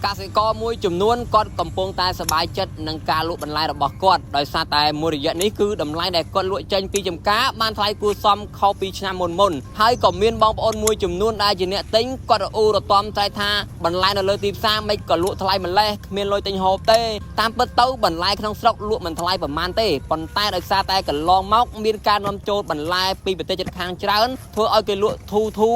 กสิกรมวยจุ่มนวลกอดกำปงตาสบายจัดนังการลุบรรลัยระบอกกอดโดยซาแต่มวยระยะนี้คือดำไล่แต่กอดลุเจนปีจำก้ามันไทยกูซ้อมเข้าปีชนะมนให้ก่อเมียนบองปอนมวยจุ่มนวลได้จีเนียติ้งกอดอูระตอมใจท่าบรรลัยในเลยตีซ่าไม่ก่อลุทลายมันแล่เมียนลอยติงโฮเต้ตามเปิดเต้าบรรลัยขนมสกลุมันทลายประมาณเต้ปนใต้โดยซาแต่กับลองมอกมีการนำโจบรรลัยปีเปิดเตจัดคางเจ้าเพื่อเอาเกลุทู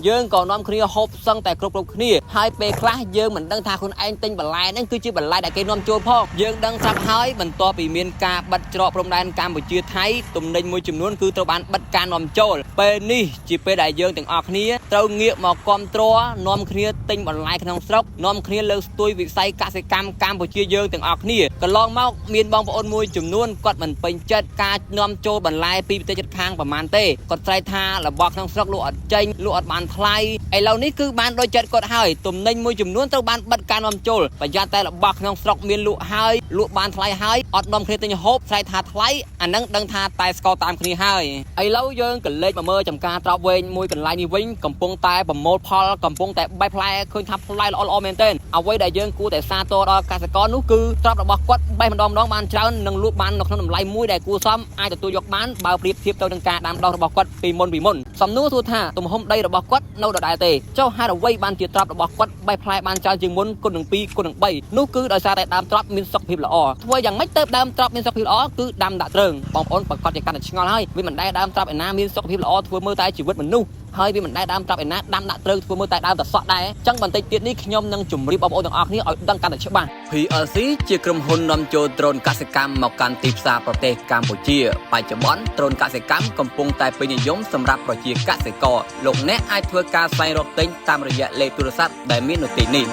ยืนก่อนน้อมคณีฮบซังแต่กรุบคณีให้เปคลายืนเหมือนดังทาคนไอ้ติงบรรลัยนั่นคือชื่อบรรลัยแต่เกน้อมโจพ่อยืนดังซับให้บรรตัวปีเมียนกาบัดจรพรมแดนการบุจีไทยตุ่มเดินมวยจุ่มนวลคือตัวบ้านบัดการน้อมโจเปนี่จีเปได้ยืนถึงออกนี้เราเงียบมากอมตัวน้อมคณีติงบรรลัยขนมสกน้อมคณีเลือกตุยวิสัยกสิกรรมการบุจียืนถึงออกนี้ก็ลองเมาเมียนบองปอนมวยจุ่มนวลกอดมันเป็นจัดการน้อมโจบรรลัยปีเตจัดคางประมาณเต้กดใจท่าและบอกขนมสกลูอดใจลูอดบานทลายไอเหล่านี้คือบ้านโดยจัดกดให้ตุ่มเดินมวยจุ่มนวลตัวบ้านบัดการน้อมโจประหยัดแต่ละบอกขนมสกเมียนลูให้ลูบานทลายให้อดน้อมคณีติงฮบใจท่าทลายอันนั้นดังท่าตายสกอตามคณีให้ไอเหล่ายืนกันเล็กมาเมื่อจำการตราเวงมวยกันลายนิวิ่งกำปงตายประโมทพอลกำปงแต่ใบพลายเคยทำพลายละออเมนเต้นเอาไว้ได้ยืนกูแต่ซาโตรอกาสกรนู้คือตราบระบอกกัดใบมันดอมน้องบานเจ้าหนึ่งลูกบานนกน้ำลายมวยได้กูซ้ำไอแต่ตัวยกบานเบาเปรียบเทียบตัวดังการดามดอกระบอกกัดปีมนสำนู้ทูท่าตุ่มหอมได้ระบอกกัดโนดได้เตเจ้าห้าระไว้บานเจียตราบระบอกกัดใบพลายบานเจ้าจึงมนคนหนึ่งปีคนหนึ่งใบนู้คือโดยซาแต่ดามตราบมินสกพิบละอถ้วยยังไม่เติบดามตราบมินสกพิบละอคือดามด่าเติงปองอ้นประกอบจากการชงอให้วิมันได้ดามตราบไอ้น้ามินสกพิบละอถ้วยมือตายชีวิตมันนู้ให้วิมันได้ดามตราบไอ้น้าดามด่าเติงถ้วยมือตายดามแต่สอดได้จังบันติเตียนี้ขยมนั่งจุ่มรีบปองอ้นต่างออกนี้เอาดังการแต่เชื่อบ้างPLC ជាក្រុមហ៊ុននាំចូលដ្រូនកសិកម្មមកកាន់ទីផ្សារប្រទេសកម្ពុជាបច្ចុប្បន្នដ្រូនកសិកម្មកំពុងតែពេញនិយមសម្រាប់ប្រជាកសិករលោកអ្នកអាចធ្វើការស្វែងរកទិញតាមរយៈលេខទូរស័ព្ទដែលមាននៅទីនេះ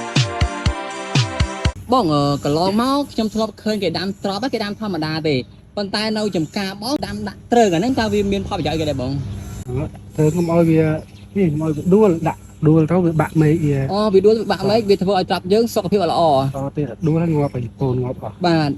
បងកន្លងមកខ្ញុំធ្លាប់ឃើញគេដាំត្រប់គេដាំធម្មតាទេប៉ុន្តែនៅចំការបងដាំដាក់ត្រើងអាហ្នឹងតើវាមានផលប្រយោជន៍អីគេដែរបងត្រើងខ្ញុំឲ្យវានេះមកដួលដាក់ដួលទៅវាបាក់មេឃវាវាដួលបាក់មេឃវាធ្វើឲ្យត្រាប់យើងសុខភាពល្អទៀតដួលហើយងាប់ទៅពូនងាប់អស់បាទ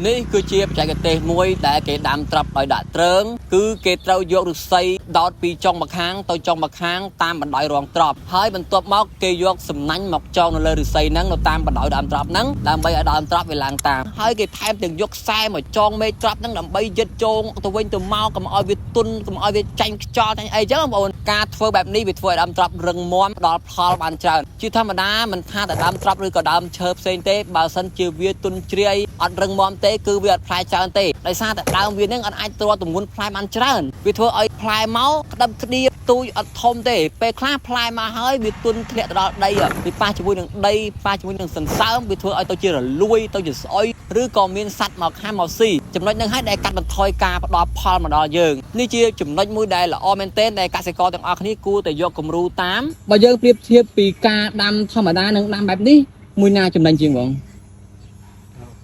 នេះគឺជាបច្ចេកទេសមួយដែលគេដាំត្រាប់ដោយដាក់ត្រើងគឺគេត្រូវយកឫស្សីដោតពីចុងម្ខាងទៅចុងម្ខាងតាមបណ្ដោយរងត្រាប់ហើយបន្ទាប់មកគេយកសំណាញ់មកចងនៅលើឫស្សីហ្នឹងនៅតាមបណ្ដោយដើមត្រាប់ហ្នឹងដើម្បីឲ្យដើមត្រាប់វាឡើងតាមហើយគេថែមទាំងយកខ្សែមកចងមេឃត្រាប់ហ្នឹងដើម្បីយឹតជងទៅវិញទៅមកកុំឲ្យវាទុនកុំឲ្យវាចាញ់ខ្យល់ចាញ់អីចឹងបងប្អូនការធ្វើបែបនេះវាធ្វើឲ្យដើមត្រាប់រឹងមាំដល់ផលបានច្រើនជាធម្មតាមិនថាតែដើមត្រាប់ឬក៏ដើមឈើផ្សេងទេបើសិនជាវាទុនជ្រាយអត់រឹងមាំទេគឺវាអត់ផ្លែច្រើនទេដោយសារតែដើមវានឹងអត់អាចទ្រាំទម្ងន់ផ្លែបានច្រើនវាធ្វើឲ្យផ្លែមកក្តឹបក្តៀបទូចអត់ធំទេពេលខ្លះផ្លែមកហើយវាទុនធ្លាក់ទៅដល់ដីវាប៉ះជាមួយនឹងដីប៉ះជាមួយនឹងសន្សើមវាធ្វើឲ្យទៅជារលួយទៅជាស្អុយឬក៏មានសត្វមកហាមមកស៊ីចំណុចហ្នឹងហើយដែលកាត់បន្ថយការផ្ដល់ផលមកដល់យើងនេះជាចំណុចមួយដែលល្អមែនទែនដែលកសិករទាំងអស់គ្នាគួរតែយកគំរូតាមបើយើងប្រៀបធៀបពីការដាំធម្មតានិងដាំបែបនេះមួយណាចំណេញជាងបង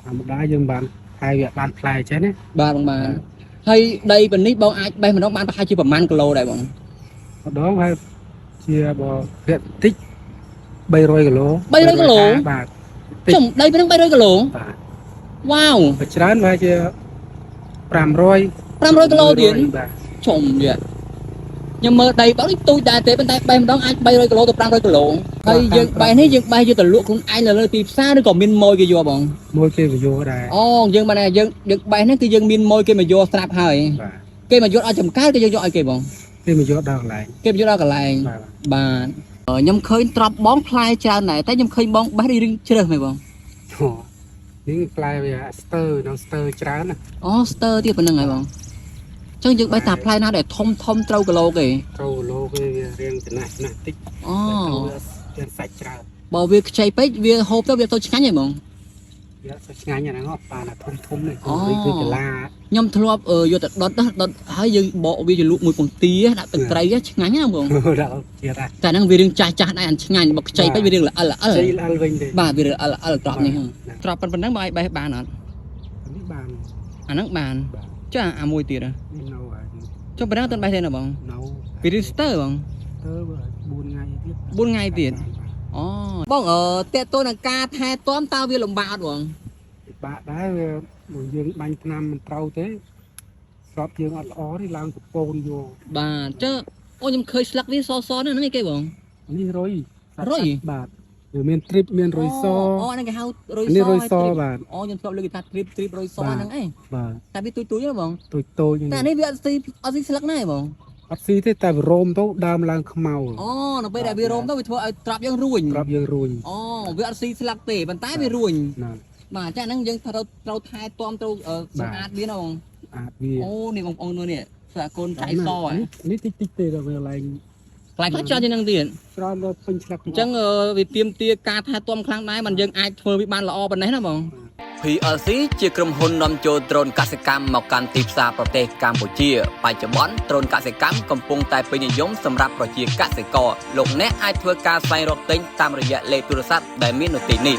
ធម្មតាយើងបានហើយវាបានផ្លែចេះណាបាទហើយដីប៉ុណ្នេះបងអាចបេះម្ដងបានប្រហែលជាប្រហែលគីឡូដែរបងម្ដងហើយជាបើវាតិច300គីឡូបាទចំដីប៉ុណ្ណឹង300គីឡូបាទវ៉ាវច្រើនហើយជា500គីឡូទៀតចំយ៉ាខ្ញុំមើលដីបងនេះទូចដែរទេប៉ុន្តែបេះម្ដងអាច300គីឡូទៅ500គីឡូហើយយើងបេះនេះយើងបេះយកទៅលក់ខ្លួនឯងនៅលើទីផ្សារឬក៏មានម៉ួយគេយកបងម៉ួយគេមកយកដែរយើងបានយើងបេះនេះគឺយើងមានម៉ួយគេមកយកស្រាប់ហើយគេមកយកឲ្យចំការគេយកឲ្យគេបងគេមកយកដល់កន្លែងគេមកយកដល់កន្លែងបាទខ្ញុំឃើញត្រប់បងផ្លែច្រើនដែរតែខ្ញុំឃើញបងបេះរៀងជ្រើសមែនបងនេះផ្លែវាស្ទើច្រើនណាស្ទើទៀតប៉ុណ្្នឹងហើយបងចឹងយើងបេះតាផ្លែណាដែលធំត្រូវគីឡូគេត្រូវគីឡូគេវារៀងចំណាស់តិចវាសាច់ច្រើនបើវាខ្ចីពេកវាហូបទៅវាទៅឆ្ងាញ់ហ៎បងវាឆ្ងាញ់អាហ្នឹងប៉ាណាធំនេះគឺកលាខ្ញុំធ្លាប់យកទៅដុតហើយយើងបកវាជាលក់មួយពងទាដាក់ទឹកត្រីឆ្ងាញ់ណាបងតែហ្នឹងវារឿងចាស់ដែរអានឆ្ងាញ់បើខ្ចីពេកវារឿងល្អិលវិញទេបាទវារឿងល្អិលត្រប់នេះត្រប់ប៉ុណ្ណឹងបើឲ្យបេះបានអត់នេះបានអាហ្នឹងបានចាអាមួយទៀតចុះប៉ុណ្ណឹងអត់បេះទេណាបងពីរីស្ទើបង4ថ្ងៃទៀតបងតេតូននឹងការថែទាំតើវាលំបាកអត់បងពិបាកដែរវាយើងបាញ់ថ្នាំមិនត្រូវទេស្របយើងអត់ល្អទេឡើងកពូនយកបាទចុះខ្ញុំឃើញស្លឹកវាសហ្នឹងគេបងនេះរុយបាទវ មានទ្រីបមានរុយស អូហ្នឹងគេហៅរុយ នេះ ស រុយសបាទ អូខ្ញុំធ្លាប់លើកគេថាទ្រីបរុយសហ្នឹងឯង បាទ តែវាទូចណាបង ទូចតូច តែនេះវាអត់ស៊ីស្លឹកណាបង អត់ស៊ីទេតែវារោមទៅដើមឡើងខ្មៅ អូនៅពេលដែលវារោមទៅវាធ្វើឲ្យត្រាប់យើងរួញ ប្រាប់យើងរួញ អូវាអត់ស៊ីស្លឹកទេប៉ុន្តែវារួញ ណា បាទចាហ្នឹងយើងត្រូវថែទាំត្រូវសម្អាតវាណាបង អាចវា អូនេះបងប្អូនមើលនេះស្អាតកូនចៃស នេះតិចតិចទេដល់វាឡើង ខ្លាចច្រើនជាងហ្នឹងទៀត ច្រើនដល់ពេញឆ្លាក់ អញ្ចឹងវាទៀមទាការថែទាំខ្លាំងដែរមិនយើងអាចធ្វើវាបានល្អប៉ុណ្ណេះណាបង PLC ជាក្រុមហ៊ុននាំចូលដ្រូនកសិកម្មមកកាន់ទីផ្សារប្រទេសកម្ពុជាបច្ចុប្បន្នដ្រូនកសិកម្មកំពុងតែពេញនិយមសម្រាប់ប្រជាកសិករលោកអ្នកអាចធ្វើការស្វែងរកទិញតាមរយៈលេខទូរស័ព្ទដែលមាននៅទីនេះ